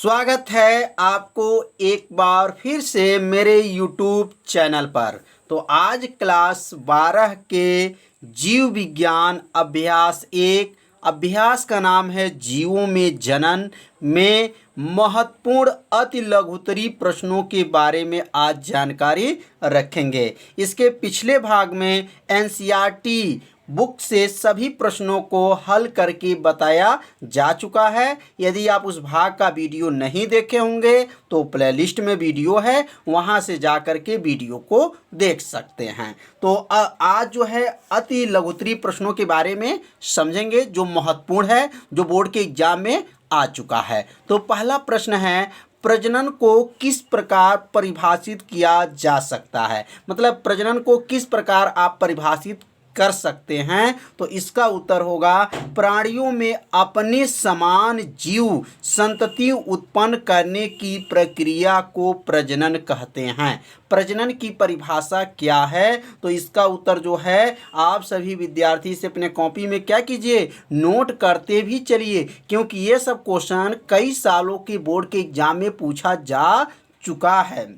स्वागत है आपको एक बार फिर से मेरे YouTube चैनल पर। तो आज क्लास 12 के जीव विज्ञान अभ्यास का नाम है जीवों में जनन में महत्वपूर्ण अति लघुत्तरी प्रश्नों के बारे में आज जानकारी रखेंगे। इसके पिछले भाग में NCERT बुक से सभी प्रश्नों को हल करके बताया जा चुका है। यदि आप उस भाग का वीडियो नहीं देखे होंगे तो प्लेलिस्ट में वीडियो है, वहां से जा कर के वीडियो को देख सकते हैं। तो आज जो है अति लघुत्तरी प्रश्नों के बारे में समझेंगे जो महत्वपूर्ण है, जो बोर्ड के एग्जाम में आ चुका है। तो पहला प्रश्न है, प्रजनन को किस प्रकार परिभाषित किया जा सकता है। मतलब प्रजनन को किस प्रकार आप परिभाषित कर सकते हैं। तो इसका उत्तर होगा, प्राणियों में अपने समान जीव संतति उत्पन्न करने की प्रक्रिया को प्रजनन कहते हैं। प्रजनन की परिभाषा क्या है? तो इसका उत्तर जो है आप सभी विद्यार्थी से अपने कॉपी में क्या कीजिए, नोट करते भी चलिए, क्योंकि ये सब क्वेश्चन कई सालों के बोर्ड के एग्जाम में पूछा जा चुका है।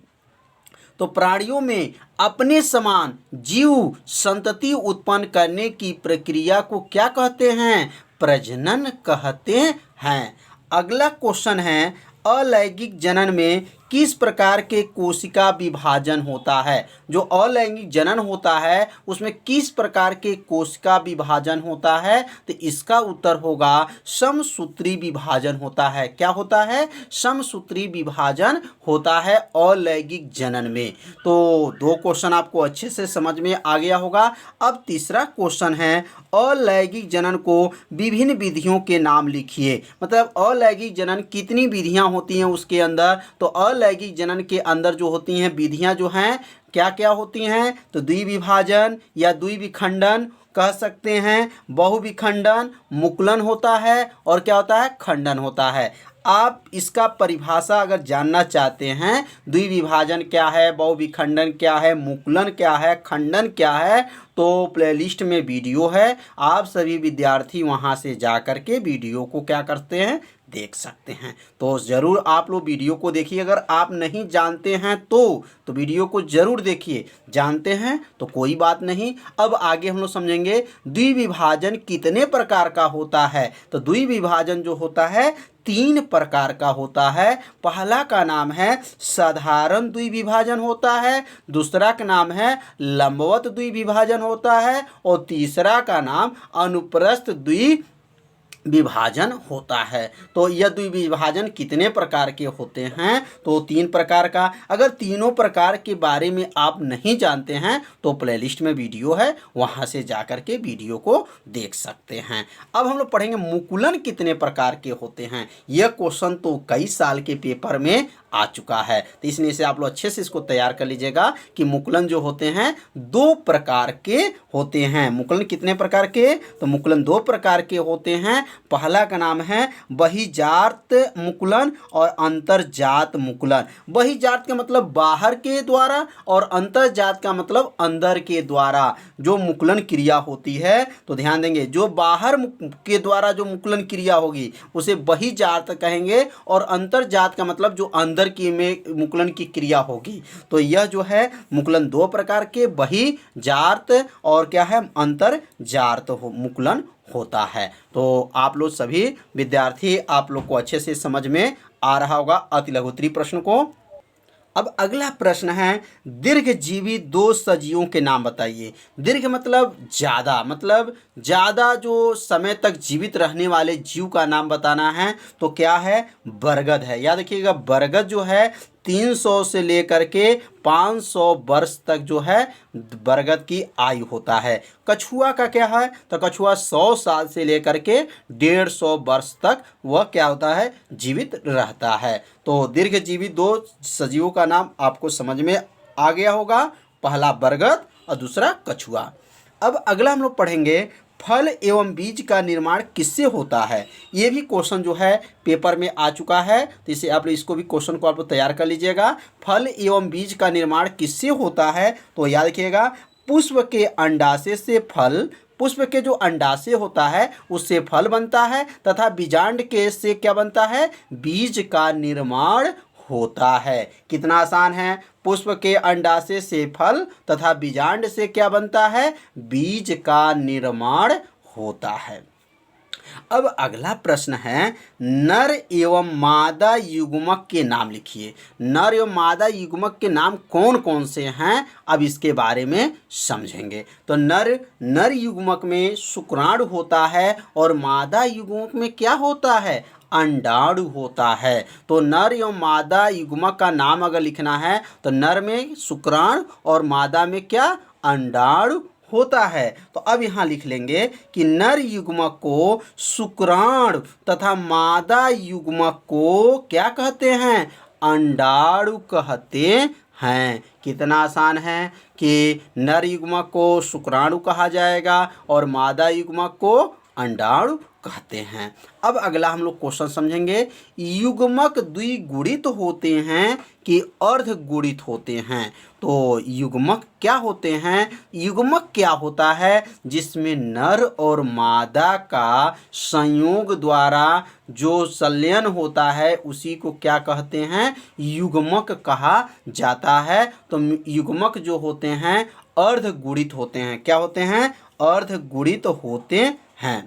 तो प्राणियों में अपने समान जीव संतति उत्पन्न करने की प्रक्रिया को क्या कहते हैं? प्रजनन कहते हैं। अगला क्वेश्चन है, अलैंगिक जनन में किस प्रकार के कोशिका विभाजन होता है। जो अलैंगिक जनन होता है उसमें किस प्रकार के कोशिका विभाजन होता है? तो इसका उत्तर होगा समसूत्री विभाजन होता है। क्या होता है? समसूत्री विभाजन होता है अलैंगिक जनन में। तो दो क्वेश्चन आपको अच्छे से समझ में आ गया होगा। अब तीसरा क्वेश्चन है, अलैंगिक जनन को विभिन्न विधियों के नाम लिखिए। मतलब अलैंगिक जनन कितनी विधियां होती हैं उसके अंदर। तो अलैंगिक जनन के अंदर जो होती हैं विधियां जो हैं क्या क्या होती हैं? तो द्विविभाजन या द्विविखंडन कह सकते हैं, बहुविखंडन, मुकुलन होता है और क्या होता है? खंडन होता है। आप इसका परिभाषा अगर जानना चाहते हैं, द्विविभाजन क्या है, बहुविखंडन क्या है, मुकुलन क्या है, खंडन क्या है, तो प्लेलिस्ट में वीडियो है। आप सभी विद्यार्थी वहां से जा कर के वीडियो को क्या करते हैं, देख सकते हैं। तो ज़रूर आप लोग वीडियो को देखिए। अगर आप नहीं जानते हैं तो वीडियो को ज़रूर देखिए। जानते हैं तो कोई बात नहीं। अब आगे हम लोग समझेंगे द्विविभाजन कितने प्रकार का होता है। तो द्विविभाजन जो होता है 3 प्रकार का होता है। पहला का नाम है साधारण द्विविभाजन होता है, दूसरा का नाम है लंबवत द्विविभाजन होता है और तीसरा का नाम अनुप्रस्थ द्विविभाजन होता है। तो यह द्विविभाजन कितने प्रकार के होते हैं? तो 3 प्रकार का। अगर तीनों प्रकार के बारे में आप नहीं जानते हैं तो प्लेलिस्ट में वीडियो है, वहां से जाकर के वीडियो को देख सकते हैं। अब हम लोग पढ़ेंगे मुकुलन कितने प्रकार के होते हैं। यह क्वेश्चन तो कई साल के पेपर में आ चुका है, तो इसलिए से आप लोग अच्छे से इसको तैयार कर लीजिएगा कि मुकुलन जो होते हैं 2 प्रकार के होते हैं। मुकुलन कितने प्रकार के? तो मुकुलन 2 प्रकार के होते हैं। पहला का नाम है बहिर्जात मुकुलन और अंतर्जात मुकुलन। बहिर्जात का मतलब बाहर के द्वारा और अंतर्जात का मतलब अंदर के द्वारा जो मुकुलन क्रिया होती है। तो ध्यान देंगे, जो बाहर के द्वारा जो मुकुलन क्रिया होगी उसे बहिर्जात कहेंगे और अंतर्जात का मतलब जो अंदर की में मुकुलन की क्रिया होगी। तो यह जो है मुकुलन 2 प्रकार के, बहिर्जात और क्या है, अंतर्जात मुकुलन होता है। तो आप लोग सभी विद्यार्थी आप लोग को अच्छे से समझ में आ रहा होगा अति लघुत्तरी प्रश्न को। अब अगला प्रश्न है, दीर्घजीवी 2 सजीवों के नाम बताइए। दीर्घ मतलब ज़्यादा जो समय तक जीवित रहने वाले जीव का नाम बताना है। तो क्या है? बरगद है। याद रखिएगा, बरगद जो है 300 से लेकर के 500 वर्ष तक जो है बरगद की आयु होता है। कछुआ का क्या है? तो कछुआ 100 साल से लेकर के 150 वर्ष तक वह क्या होता है, जीवित रहता है। तो दीर्घजीवी 2 सजीवों का नाम आपको समझ में आ गया होगा। पहला बरगद और दूसरा कछुआ। अब अगला हम लोग पढ़ेंगे, फल एवं बीज का निर्माण किससे होता है। ये भी क्वेश्चन जो है पेपर में आ चुका है, तो इसे आप लोग इसको भी क्वेश्चन को आप लोग तैयार कर लीजिएगा। फल एवं बीज का निर्माण किससे होता है? तो याद रखिएगा, पुष्प के अंडाशय से फल, पुष्प के जो अंडाशय होता है उससे फल बनता है तथा बीजांड के से क्या बनता है, बीज का निर्माण होता है। कितना आसान है, पुष्प के अंडाशय से फल तथा बीजांड से क्या बनता है, बीज का निर्माण होता है। अब अगला प्रश्न है, नर एवं मादा युग्मक के नाम लिखिए। नर एवं मादा युग्मक के नाम कौन कौन से हैं, अब इसके बारे में समझेंगे। तो नर युग्मक में शुक्राणु होता है और मादा युग्मक में क्या होता है, अंडाणु होता है। तो नर एवं मादा युग्मक का नाम अगर लिखना है तो नर में शुक्राणु और मादा में क्या, अंडाणु होता है। तो अब यहाँ लिख लेंगे कि नर युग्मक को शुक्राणु तथा मादा युग्मक को क्या कहते हैं, अंडाणु कहते हैं। कितना आसान है कि नर युग्मक को शुक्राणु कहा जाएगा और मादा युग्मक को अंडाणु कहते हैं। अब अगला हम लोग क्वेश्चन समझेंगे, युग्मक द्विगुणित होते हैं कि अर्धगुणित होते हैं। तो युग्मक क्या होते हैं, युग्मक क्या होता है जिसमें नर और मादा का संयोग द्वारा जो संलयन होता है उसी को क्या कहते हैं, युग्मक कहा जाता है। तो युग्मक जो होते हैं अर्धगुणित होते हैं। क्या होते हैं, अर्धगुणित होते हैं।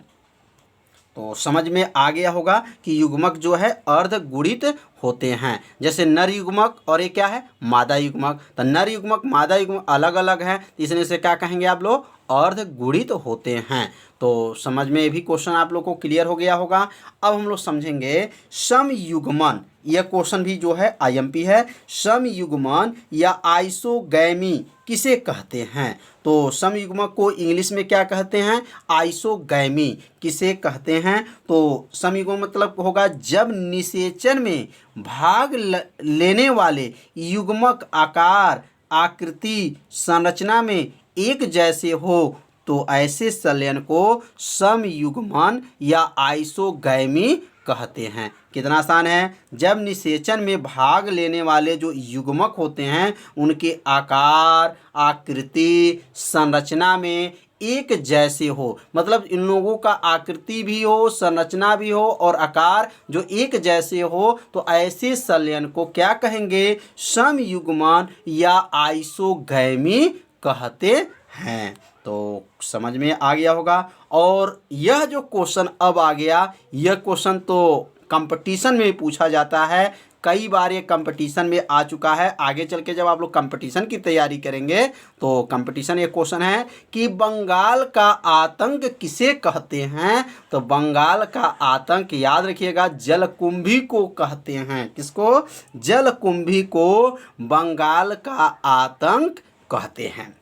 तो समझ में आ गया होगा कि युग्मक जो है अर्धगुणित होते हैं। जैसे नर युग्मक और ये क्या है, मादा युग्मक। तो नर युग्मक मादा युग्मक अलग अलग है, इसलिए से क्या कहेंगे आप लोग, अर्धगुणित होते हैं। तो समझ में ये भी क्वेश्चन आप लोग को क्लियर हो गया होगा। अब हम लोग समझेंगे समयुग्मन। यह क्वेश्चन भी जो है आईएमपी है। समयुग्मन या आइसोगैमी किसे कहते हैं। तो समयुग्मक को इंग्लिश में क्या कहते हैं, आइसोगैमी किसे कहते हैं। तो समयुग्मक मतलब होगा जब निषेचन में भाग लेने वाले युग्मक आकार, आकृति, संरचना में एक जैसे हो तो ऐसे संलयन को समयुग्मन या आइसोगैमी कहते हैं। कितना आसान है, जब निषेचन में भाग लेने वाले जो युग्मक होते हैं उनके आकार, आकृति, संरचना में एक जैसे हो, मतलब इन लोगों का आकृति भी हो, संरचना भी हो और आकार जो एक जैसे हो, तो ऐसे संलयन को क्या कहेंगे, समयुग्मन या आइसोगैमी कहते हैं। तो समझ में आ गया होगा। और यह जो क्वेश्चन अब आ गया, यह क्वेश्चन तो कंपटीशन में पूछा जाता है, कई बार ये कंपटीशन में आ चुका है। आगे चल के जब आप लोग कंपटीशन की तैयारी करेंगे तो कंपटीशन ये क्वेश्चन है कि बंगाल का आतंक किसे कहते हैं। तो बंगाल का आतंक याद रखिएगा जलकुंभी को कहते हैं। किसको, जलकुंभी को बंगाल का आतंक कहते हैं।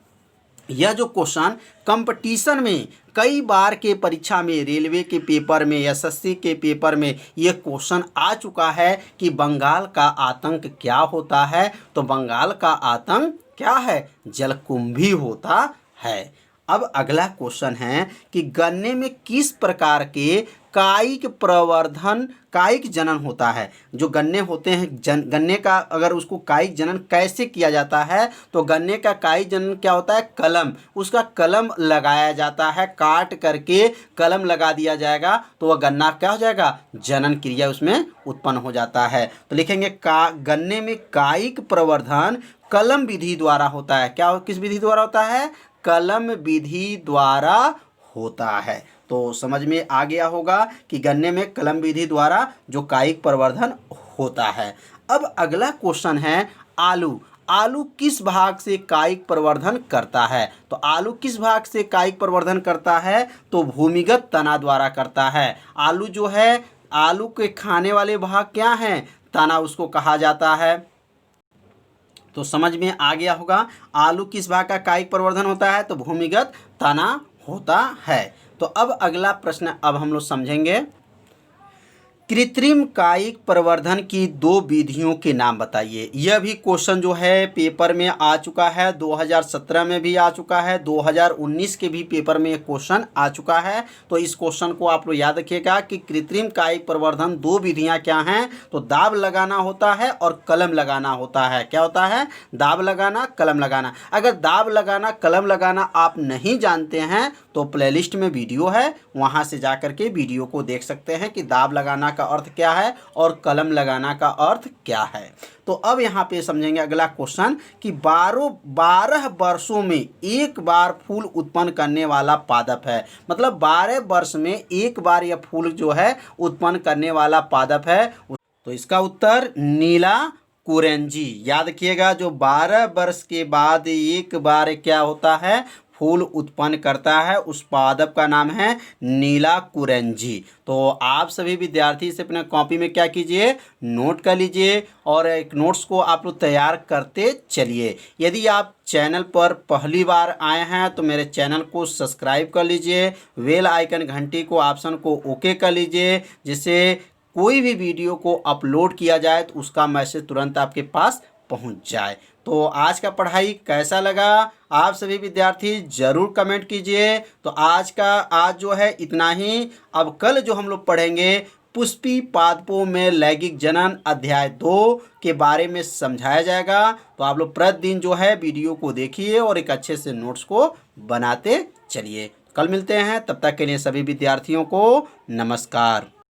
यह जो क्वेश्चन कंपटीशन में कई बार के परीक्षा में, रेलवे के पेपर में, एसएससी के पेपर में यह क्वेश्चन आ चुका है कि बंगाल का आतंक क्या होता है। तो बंगाल का आतंक क्या है, जलकुंभी होता है। अब अगला क्वेश्चन है कि गन्ने में किस प्रकार के कायिक प्रवर्धन, कायिक जनन होता है। जो गन्ने होते हैं, गन्ने का अगर उसको कायिक जनन कैसे किया जाता है, तो गन्ने का कायिक जनन क्या होता है, कलम, उसका कलम लगाया जाता है, काट करके कलम लगा दिया जाएगा तो वह गन्ना क्या हो जाएगा, जनन क्रिया उसमें उत्पन्न हो जाता है। तो लिखेंगे गन्ने में कायिक प्रवर्धन कलम विधि द्वारा होता है। क्या, किस विधि द्वारा होता है, कलम विधि द्वारा होता है। तो समझ में आ गया होगा कि गन्ने में कलम विधि द्वारा जो कायिक प्रवर्धन होता है। अब अगला क्वेश्चन है आलू। आलू किस भाग से कायिक प्रवर्धन करता है। तो आलू किस भाग से कायिक प्रवर्धन करता है, तो भूमिगत तना द्वारा करता है। आलू जो है, आलू के खाने वाले भाग क्या हैं, तना उसको कहा जाता है। तो समझ में आ गया होगा आलू किस भाग का कायिक प्रवर्धन होता है, तो भूमिगत तना होता है। तो अब अगला प्रश्न अब हम लोग समझेंगे, कृत्रिम कायिक प्रवर्धन की 2 विधियों के नाम बताइए। यह भी क्वेश्चन जो है पेपर में आ चुका है, 2017 में भी आ चुका है, 2019 के भी पेपर में एक क्वेश्चन आ चुका है। तो इस क्वेश्चन को आप लोग याद रखिएगा कि कृत्रिम कायिक प्रवर्धन 2 विधियां क्या हैं, तो दाब लगाना होता है और कलम लगाना होता है। क्या होता है? दाब लगाना, कलम लगाना। अगर दाब लगाना, कलम लगाना आप नहीं जानते हैं तो प्लेलिस्ट में वीडियो है, वहां से जाकर के वीडियो को देख सकते हैं कि दाब लगाना का अर्थ क्या है और कलम लगाना का अर्थ क्या है। तो अब यहाँ पे समझेंगे अगला क्वेश्चन कि 12 वर्षों में एक बार फूल उत्पन्न करने वाला पादप है। मतलब 12 वर्ष में एक बार यह फूल जो है उत्पन्न करने वाला पादप है। तो इसका उत्तर नीला कुरेंजी। याद रखिएगा, जो 12 वर्ष के बाद एक बार क्या होता है, फूल उत्पन्न करता है, उस पादप का नाम है नीला कुरेंजी। तो आप सभी विद्यार्थी इसे अपने कॉपी में क्या कीजिए, नोट कर लीजिए और एक नोट्स को आप लोग तैयार करते चलिए। यदि आप चैनल पर पहली बार आए हैं तो मेरे चैनल को सब्सक्राइब कर लीजिए, बेल आइकन घंटी को ऑप्शन को ओके कर लीजिए, जिससे कोई भी वीडियो को अपलोड किया जाए तो उसका मैसेज तुरंत आपके पास पहुंच जाए। तो आज का पढ़ाई कैसा लगा आप सभी विद्यार्थी ज़रूर कमेंट कीजिए। तो आज जो है इतना ही। अब कल जो हम लोग पढ़ेंगे पुष्पी पादपों में लैंगिक जनन अध्याय 2 के बारे में समझाया जाएगा। तो आप लोग प्रतिदिन जो है वीडियो को देखिए और एक अच्छे से नोट्स को बनाते चलिए। कल मिलते हैं, तब तक के लिए सभी विद्यार्थियों को नमस्कार।